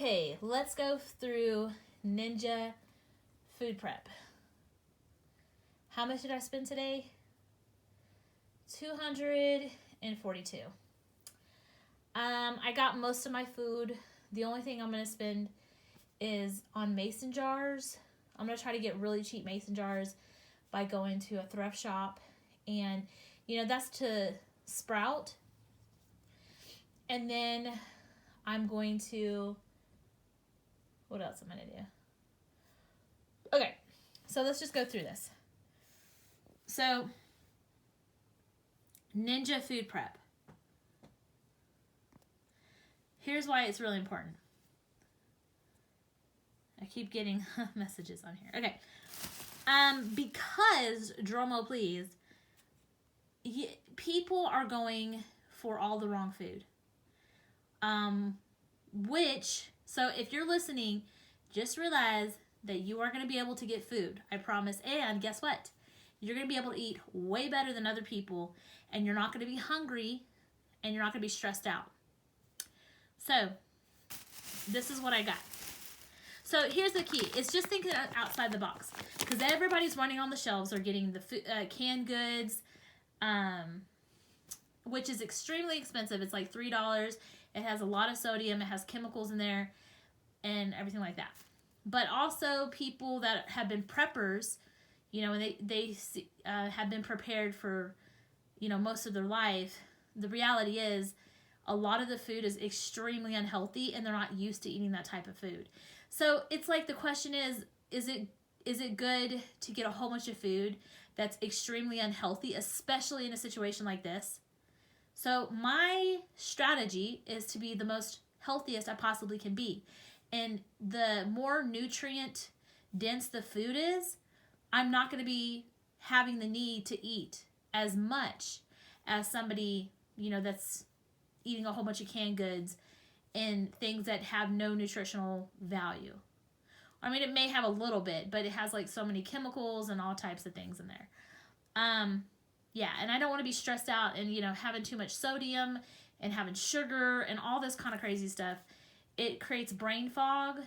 Okay, let's go through Ninja food prep. How much did I spend today? $242. I got most of my food. The only thing I'm going to spend is on mason jars. I'm going to try to get really cheap mason jars by going to a thrift shop. And, that's to sprout. And then I'm going to... What else am I going to do? Okay, so let's just go through this. So, Ninja food prep. Here's why it's really important. I keep getting messages on here. Okay. Because, drum roll please, people are going for all the wrong food. So if you're listening, just realize that you are going to be able to get food. I promise. And guess what? You're going to be able to eat way better than other people, and you're not going to be hungry, and you're not going to be stressed out. So, this is what I got. So, here's the key. It's just thinking outside the box. Because everybody's running on the shelves or getting the canned goods, which is extremely expensive. It's like $3. It has a lot of sodium. It has chemicals in there and everything like that. But also people that have been preppers, and they have been prepared for, most of their life. The reality is a lot of the food is extremely unhealthy and they're not used to eating that type of food. So it's like the question is it good to get a whole bunch of food that's extremely unhealthy, especially in a situation like this? So my strategy is to be the most healthiest I possibly can be. And the more nutrient dense the food is, I'm not going to be having the need to eat as much as somebody, that's eating a whole bunch of canned goods and things that have no nutritional value. I mean, it may have a little bit, but it has like so many chemicals and all types of things in there. Yeah, and I don't want to be stressed out and, having too much sodium and having sugar and all this kind of crazy stuff. It creates brain fog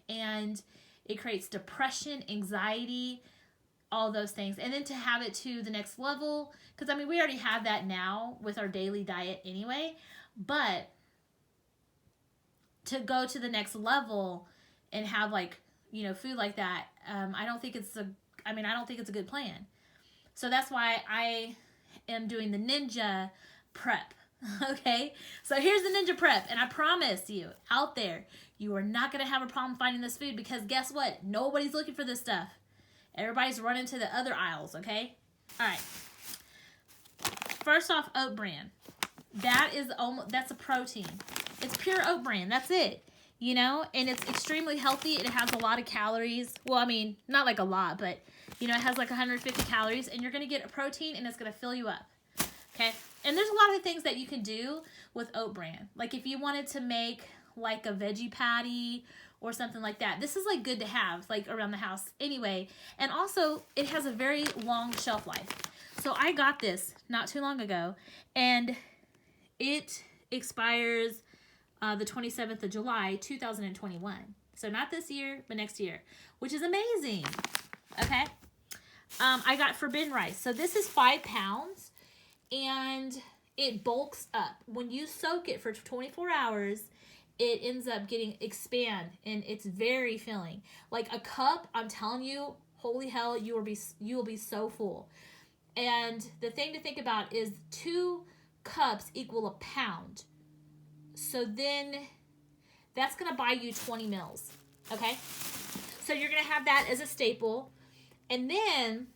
and it creates depression, anxiety, all those things. And then to have it to the next level, because, we already have that now with our daily diet anyway, but to go to the next level and have food like that, I don't think it's a good plan. So that's why I am doing the Ninja prep. Okay? So here's the Ninja prep. And I promise you, out there, you are not going to have a problem finding this food because guess what? Nobody's looking for this stuff. Everybody's running to the other aisles, okay? All right. First off, oat bran. That's a protein. It's pure oat bran. That's it. And it's extremely healthy. It has a lot of calories. Well, not like a lot, but, it has like 150 calories. And you're going to get a protein, and it's going to fill you up. Okay? And there's a lot of things that you can do with oat bran. Like if you wanted to make like a veggie patty or something like that. This is like good to have like around the house anyway. And also, it has a very long shelf life. So I got this not too long ago, and it expires the 27th of July, 2021. So not this year, but next year, which is amazing. Okay. I got forbidden rice. So this is 5 pounds and it bulks up. When you soak it for 24 hours, it ends up getting expand and it's very filling. Like a cup, I'm telling you, holy hell, you will be so full. And the thing to think about is 2 cups equal a pound. So then that's going to buy you 20 meals. Okay? So you're going to have that as a staple. And then,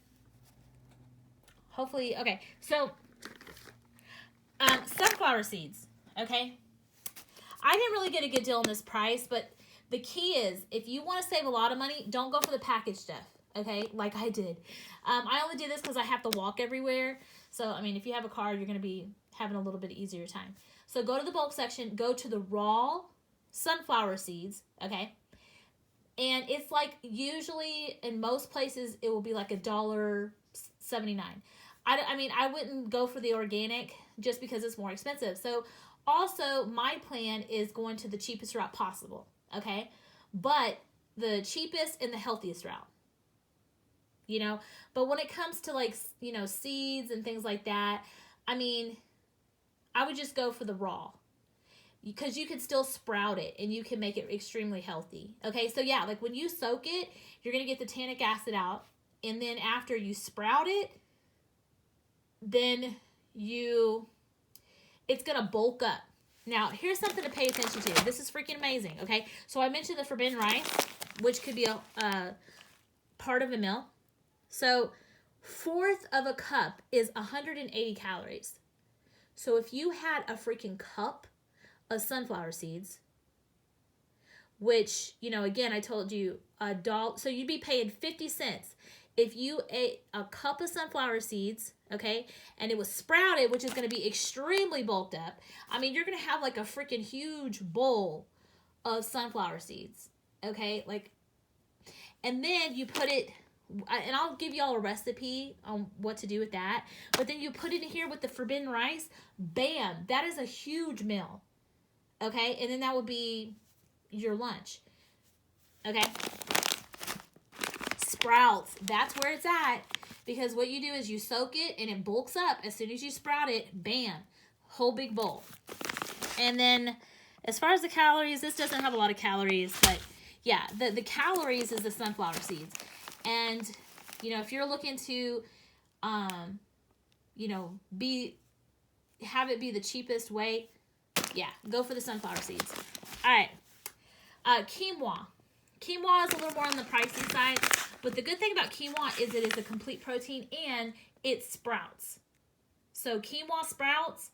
hopefully, okay. So, sunflower seeds. Okay? I didn't really get a good deal on this price, but the key is, if you want to save a lot of money, don't go for the packaged stuff. Okay? Like I did. I only do this because I have to walk everywhere. So, if you have a car, you're going to be having a little bit easier time. So, go to the bulk section. Go to the raw sunflower seeds. Okay? And it's like, usually, in most places, it will be like $1.79. I wouldn't go for the organic just because it's more expensive. So, also, my plan is going to the cheapest route possible. Okay. But the cheapest and the healthiest route, you know. But when it comes to like, you know, seeds and things like that, I mean, I would just go for the raw, because you can still sprout it and you can make it extremely healthy. Okay, so yeah, like when you soak it, you're gonna get the tannic acid out, and then after you sprout it, then it's gonna bulk up. Now, here's something to pay attention to. This is freaking amazing. Okay, so I mentioned the forbidden rice, which could be a part of a meal. So 1/4 of a cup is 180 calories. So if you had a freaking cup of sunflower seeds, which, you know, again, I told you $1, so you'd be paying 50 cents if you ate a cup of sunflower seeds, okay, and it was sprouted, which is going to be extremely bulked up. I mean, you're going to have like a freaking huge bowl of sunflower seeds, okay, like, and then you put it, and I'll give y'all a recipe on what to do with that, but then you put it in here with the forbidden rice, bam, that is a huge meal, okay, and then that would be your lunch, okay. Sprouts, that's where it's at, because what you do is you soak it and it bulks up. As soon as you sprout it, bam, whole big bowl. And then as far as the calories, this doesn't have a lot of calories, but yeah, the calories is the sunflower seeds. And, you know, if you're looking to, you know, have it be the cheapest way, yeah, go for the sunflower seeds. All right. Quinoa. Quinoa is a little more on the pricey side, but the good thing about quinoa is it is a complete protein and it sprouts. So quinoa sprouts,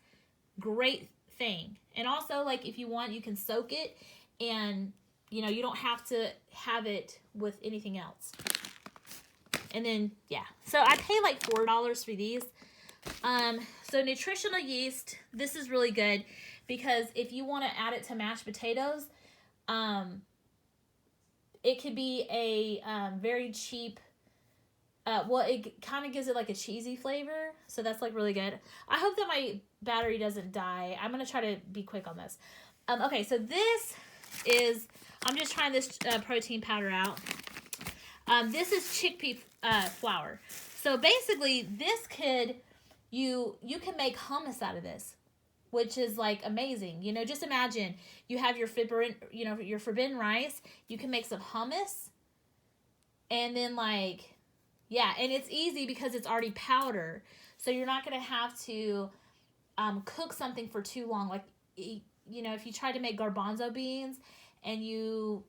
great thing. And also, like, if you want, you can soak it, and, you know, you don't have to have it with anything else. And then, yeah. So I pay like $4 for these. So nutritional yeast, this is really good, because if you want to add it to mashed potatoes, it could be a very cheap, well, it kind of gives it like a cheesy flavor, so that's like really good. I hope that my battery doesn't die. I'm going to try to be quick on this. Okay, so this is, I'm just trying this protein powder out. This is chickpea flour. So basically, this could, you can make hummus out of this, which is like amazing. You know, just imagine you have your forbidden rice. You can make some hummus, and then like, yeah, and it's easy because it's already powder, so you're not gonna have to cook something for too long. Like, you know, if you try to make garbanzo beans and you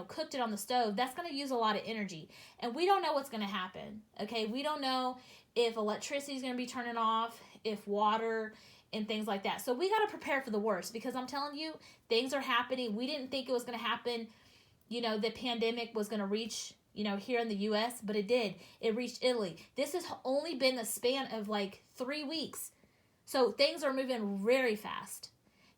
cooked it on the stove, that's going to use a lot of energy. And we don't know what's going to happen, okay? We don't know if electricity is going to be turning off, if water and things like that. So we got to prepare for the worst, because I'm telling you, things are happening. We didn't think it was going to happen, you know, the pandemic was going to reach, you know, here in the U.S., but it did. It reached Italy. This has only been the span of like 3 weeks. So things are moving very fast.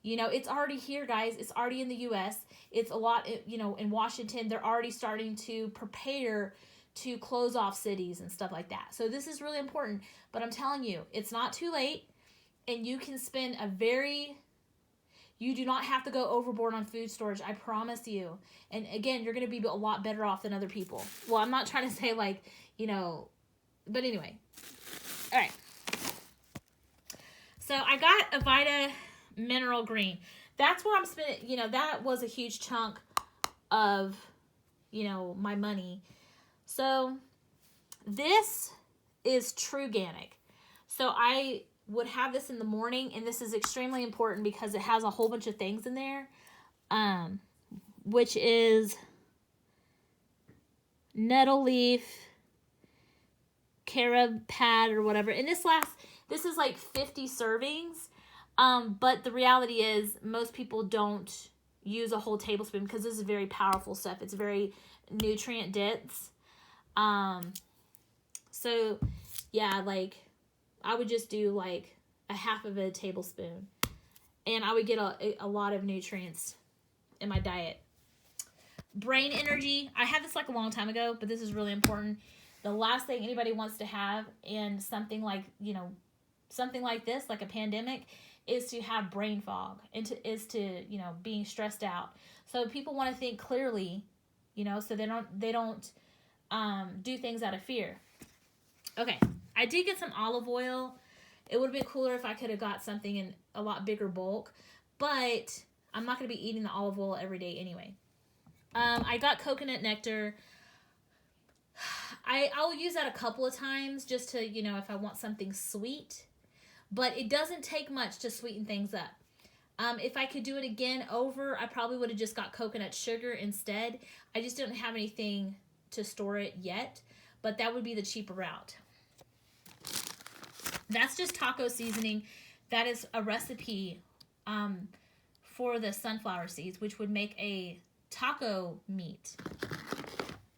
You know, it's already here, guys. It's already in the U.S. It's a lot, you know, in Washington. They're already starting to prepare to close off cities and stuff like that. So this is really important. But I'm telling you, it's not too late. And you can spend you do not have to go overboard on food storage. I promise you. And again, you're going to be a lot better off than other people. Well, I'm not trying to say like, you know, but anyway. All right. So I got a Vita Mineral Green. That's where I'm spending, you know, that was a huge chunk of, you know, my money. So this is Truganic. So I would have this in the morning, and this is extremely important because it has a whole bunch of things in there, which is nettle leaf, carob pad, or whatever. And this is like 50 servings. But the reality is most people don't use a whole tablespoon because this is very powerful stuff. It's very nutrient dense. So yeah, like I would just do like a half of a tablespoon, and I would get a lot of nutrients in my diet. Brain energy. I had this like a long time ago, but this is really important. The last thing anybody wants to have in something like, you know, something like this, like a pandemic, is to have brain fog, and is to, you know, being stressed out. So people want to think clearly, so they don't do things out of fear. Okay, I did get some olive oil. It would have been cooler if I could have got something in a lot bigger bulk, but I'm not going to be eating the olive oil every day anyway. I got coconut nectar. I'll use that a couple of times just to, if I want something sweet, but it doesn't take much to sweeten things up. If I could do it again over, I probably would have just got coconut sugar instead. I just don't have anything to store it yet, but that would be the cheaper route. That's just taco seasoning. That is a recipe for the sunflower seeds, which would make a taco meat.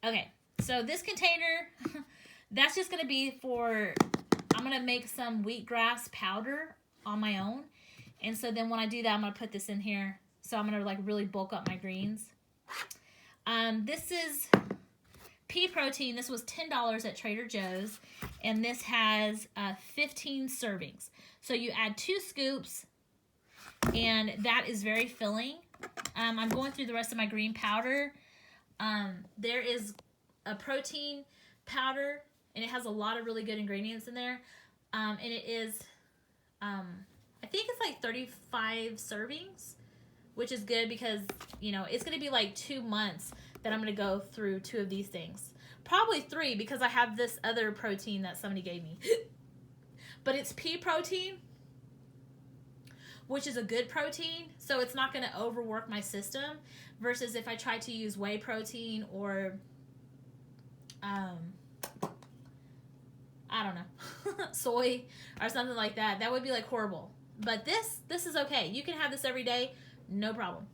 Okay, so this container, that's just going to be for, I'm going to make some wheatgrass powder on my own. And so then when I do that, I'm going to put this in here. So I'm going to like really bulk up my greens. This is pea protein. This was $10 at Trader Joe's. And this has 15 servings. So you add 2 scoops. And that is very filling. I'm going through the rest of my green powder. There is a protein powder. And it has a lot of really good ingredients in there. And it is, I think it's like 35 servings. Which is good because, it's going to be like 2 months that I'm going to go through 2 of these things. Probably 3 because I have this other protein that somebody gave me. But it's pea protein, which is a good protein. So it's not going to overwork my system. Versus if I try to use whey protein or, I don't know, soy or something like that. That would be like horrible. But this is okay. You can have this every day. No problem.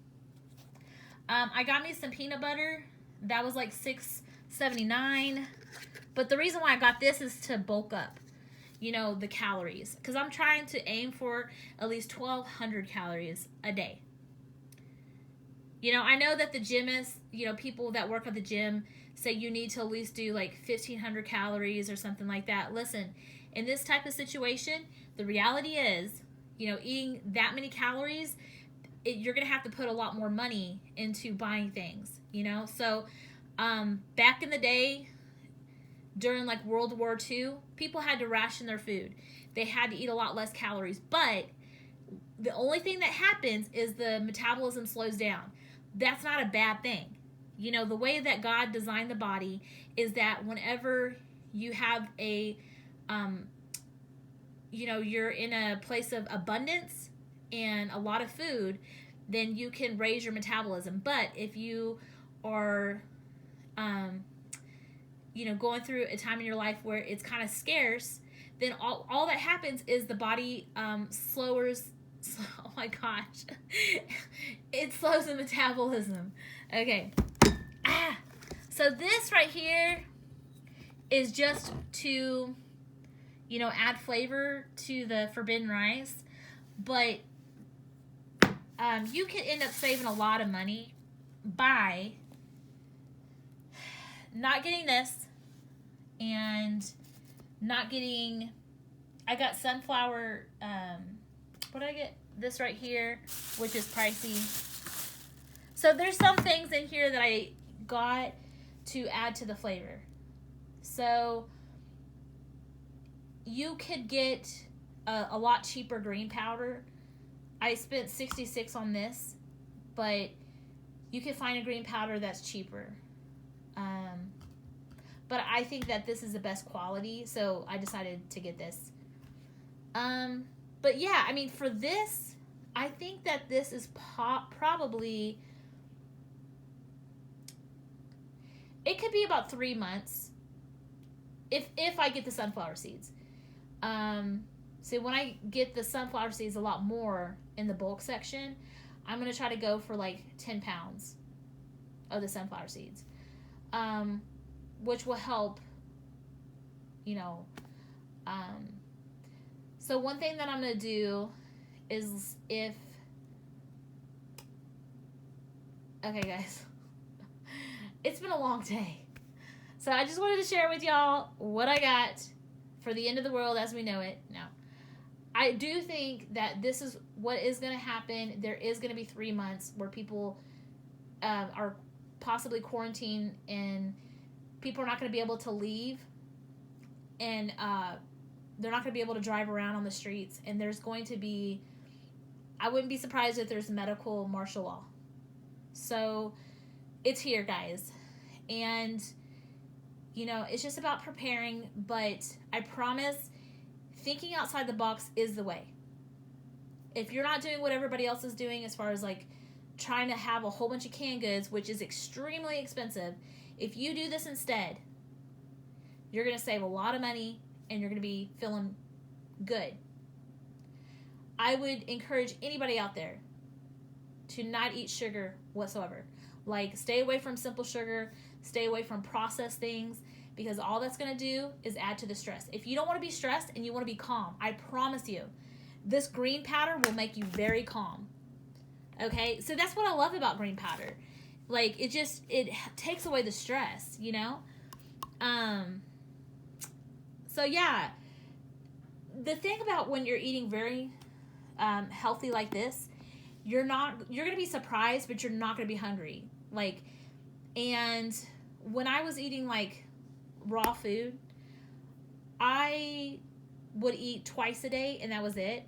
I got me some peanut butter. That was like $6.79. But the reason why I got this is to bulk up, the calories. Because I'm trying to aim for at least 1,200 calories a day. I know that the gymmists, people that work at the gym say you need to at least do like 1,500 calories or something like that. Listen, in this type of situation, the reality is, eating that many calories, you're going to have to put a lot more money into buying things, So, back in the day, during like World War II, people had to ration their food. They had to eat a lot less calories. But the only thing that happens is the metabolism slows down. That's not a bad thing. The way that God designed the body is that whenever you have a, you're in a place of abundance and a lot of food, then you can raise your metabolism. But if you are, going through a time in your life where it's kind of scarce, then all that happens is the body slows. Oh my gosh. It slows the metabolism. Okay. So this right here is just to, add flavor to the forbidden rice. But you can end up saving a lot of money by not getting this and not getting, I got sunflower, what did I get? This right here, which is pricey. So there's some things in here that I got to add to the flavor. So you could get a lot cheaper green powder. I spent $66 on this, but you can find a green powder that's cheaper. But I think that this is the best quality, so I decided to get this. But yeah, I mean, for this, I think that this is probably, it could be about 3 months if I get the sunflower seeds. So when I get the sunflower seeds a lot more in the bulk section, I'm going to try to go for like 10 pounds of the sunflower seeds, which will help, so one thing that I'm going to do is okay guys, it's been a long day. So I just wanted to share with y'all what I got for the end of the world as we know it. Now, I do think that this is what is going to happen. There is going to be 3 months where people are possibly quarantined, and people are not going to be able to leave, and they're not going to be able to drive around on the streets, and there's going to be, I wouldn't be surprised if there's medical martial law. So it's here, guys. And, you know, it's just about preparing, but I promise thinking outside the box is the way. If you're not doing what everybody else is doing as far as like trying to have a whole bunch of canned goods, which is extremely expensive, if you do this instead, you're going to save a lot of money and you're going to be feeling good. I would encourage anybody out there to not eat sugar whatsoever. Like, stay away from simple sugar, stay away from processed things, because all that's going to do is add to the stress. If you don't want to be stressed and you want to be calm, I promise you, this green powder will make you very calm. Okay? So that's what I love about green powder. Like, it takes away the stress, you know? So yeah, the thing about when you're eating very healthy like this, you're going to be surprised, but you're not going to be hungry. Like, and when I was eating like raw food, I would eat twice a day and that was it.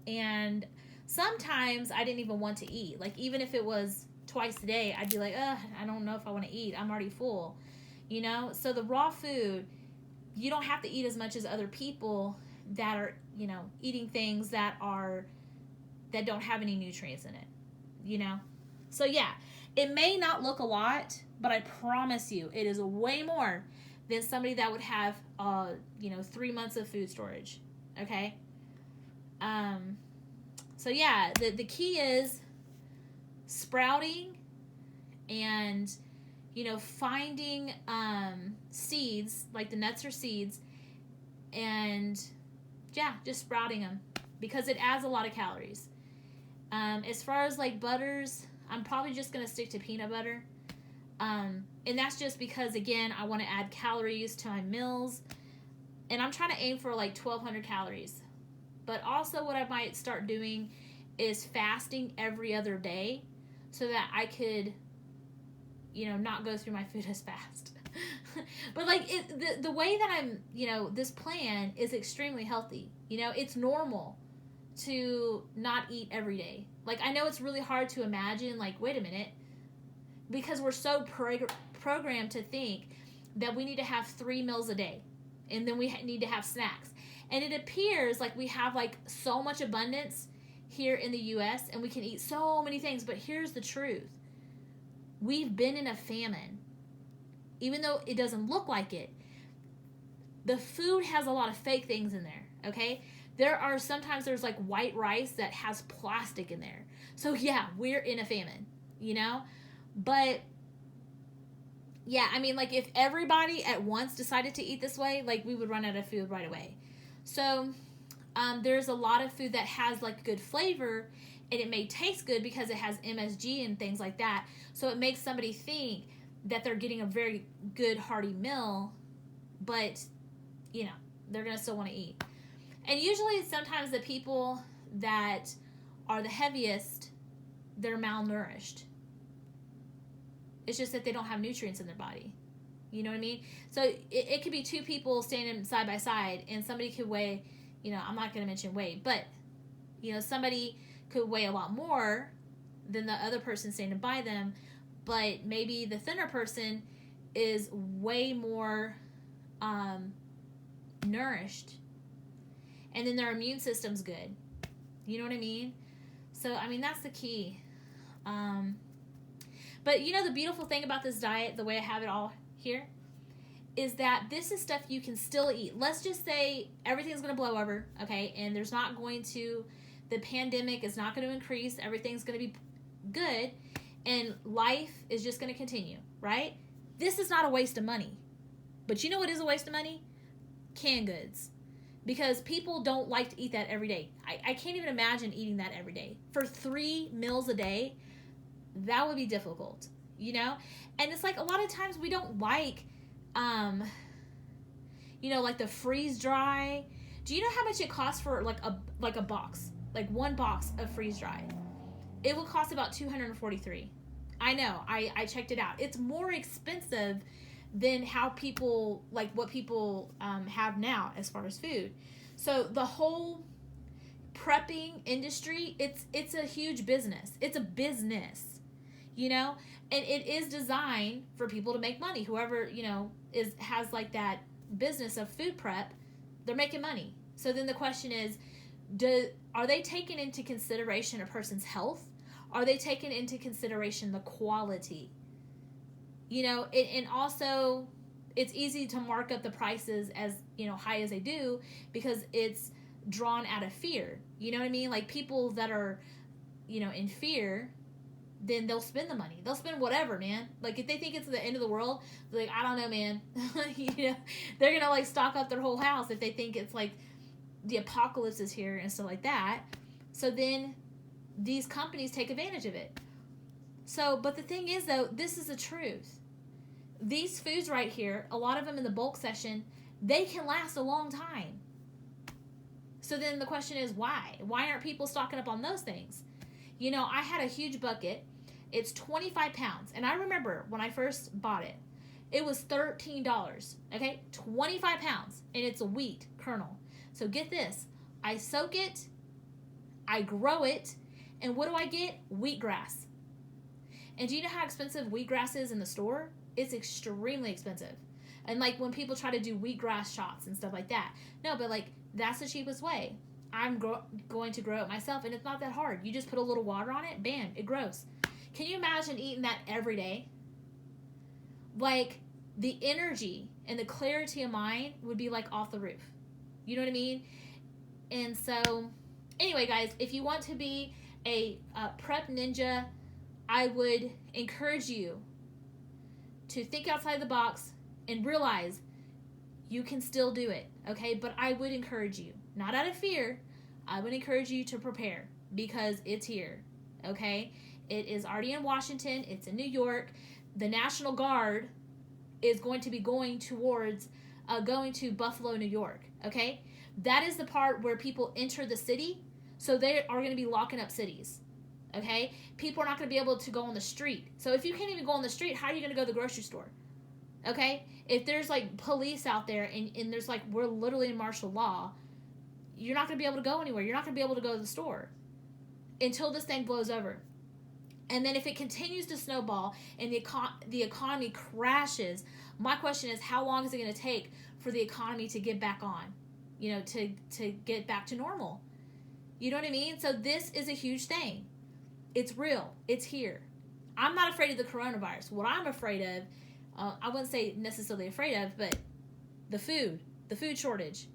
And sometimes I didn't even want to eat. Like, even if it was twice a day, I'd be like, I don't know if I want to eat. I'm already full, you know? So the raw food, you don't have to eat as much as other people that are, you know, eating things that don't have any nutrients in it, you know? So yeah, it may not look a lot, but I promise you it is way more than somebody that would have 3 months of food storage. Okay? So yeah, the key is sprouting and, you know, finding seeds, like the nuts or seeds, and yeah, just sprouting them, because it adds a lot of calories. As far as like butters, I'm probably just going to stick to peanut butter. And that's just because, again, I want to add calories to my meals. And I'm trying to aim for like 1,200 calories. But also what I might start doing is fasting every other day so that I could, you know, not go through my food as fast. But like the way that I'm, you know, this plan is extremely healthy. You know, it's normal to not eat every day. Like, I know it's really hard to imagine, like, wait a minute, because we're so programmed to think that we need to have 3 meals a day, and then we need to have snacks. And it appears like we have like so much abundance here in the U.S. and we can eat so many things, but here's the truth. We've been in a famine. Even though it doesn't look like it, the food has a lot of fake things in there, okay? Sometimes there's like white rice that has plastic in there. So yeah, we're in a famine, you know? But yeah, I mean, like, if everybody at once decided to eat this way, like, we would run out of food right away. So there's a lot of food that has like good flavor, and it may taste good because it has MSG and things like that. So it makes somebody think that they're getting a very good hearty meal, but, you know, they're going to still want to eat. And usually sometimes the people that are the heaviest, they're malnourished. It's just that they don't have nutrients in their body. You know what I mean? So it could be 2 people standing side by side, and somebody could weigh, you know, I'm not going to mention weight, but, you know, somebody could weigh a lot more than the other person standing by them, but maybe the thinner person is way more nourished, and then their immune system's good. You know what I mean? So, I mean, that's the key. But, you know, the beautiful thing about this diet, the way I have it all here, is that this is stuff you can still eat. Let's just say everything's going to blow over, okay, and the pandemic is not going to increase, everything's going to be good, and life is just going to continue, right? This is not a waste of money. But you know what is a waste of money? Canned goods. Because people don't like to eat that every day. I can't even imagine eating that every day. For 3 meals a day, that would be difficult, you know? And it's like a lot of times we don't like, you know, like the freeze dry. Do you know how much it costs for like a box? Like 1 box of freeze dry. It will cost about $243. I know. I checked it out. It's more expensive than how people, like what people have now as far as food. So the whole prepping industry, it's a huge business. It's a business, you know, and it is designed for people to make money. Whoever, you know, has like that business of food prep, they're making money. So then the question is, are they taking into consideration a person's health? Are they taking into consideration the quality? You know, and also it's easy to mark up the prices as, you know, high as they do because it's drawn out of fear. You know what I mean? Like people that are, you know, in fear, then they'll spend the money. They'll spend whatever, man. Like if they think it's the end of the world, they're like, I don't know, man. You know, they're gonna like stock up their whole house if they think it's like the apocalypse is here and stuff like that. So then these companies take advantage of it. So, but the thing is though, this is the truth. These foods right here, a lot of them in the bulk section, they can last a long time. So then the question is why? Why aren't people stocking up on those things? You know, I had a huge bucket. It's 25 pounds. And I remember when I first bought it, it was $13. Okay? 25 pounds. And it's a wheat kernel. So get this. I soak it. I grow it. And what do I get? Wheatgrass. And do you know how expensive wheatgrass is in the store? It's extremely expensive. And like when people try to do wheatgrass shots and stuff like that. No, but like that's the cheapest way. I'm going to grow it myself, and it's not that hard. You just put a little water on it, bam, it grows. Can you imagine eating that every day? Like the energy and the clarity of mind would be like off the roof. You know what I mean? And so, anyway, guys, if you want to be a prep ninja, I would encourage you to think outside the box and realize you can still do it, okay? But I would encourage you, not out of fear, I would encourage you to prepare because it's here, okay? It is already in Washington. It's in New York. The National Guard is going to be going towards going to Buffalo, New York, okay? That is the part where people enter the city, so they are going to be locking up cities, okay? People are not going to be able to go on the street. So if you can't even go on the street, how are you going to go to the grocery store? Okay? If there's like police out there and there's like, we're literally in martial law, you're not going to be able to go anywhere. You're not going to be able to go to the store until this thing blows over. And then if it continues to snowball and the economy crashes, my question is, how long is it going to take for the economy to get back on? You know, to get back to normal. You know what I mean? So this is a huge thing. It's real. It's here. I'm not afraid of the coronavirus. What I'm afraid of, I wouldn't say necessarily afraid of, but the food shortage.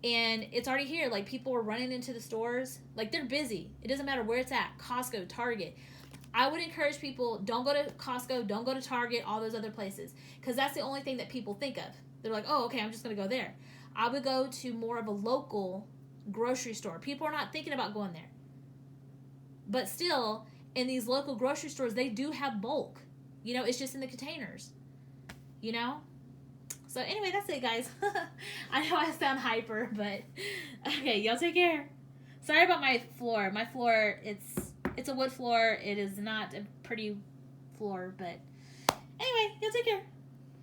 And it's already here. Like, people are running into the stores. Like, they're busy. It doesn't matter where it's at. Costco, Target. I would encourage people, don't go to Costco, don't go to Target, all those other places. Because that's the only thing that people think of. They're like, oh, okay, I'm just going to go there. I would go to more of a local grocery store. People are not thinking about going there. But still, in these local grocery stores, they do have bulk. You know, it's just in the containers. You know? So anyway, that's it, guys. I know I sound hyper, but okay, y'all take care. Sorry about my floor. My floor, it's a wood floor. It is not a pretty floor, but anyway, y'all take care.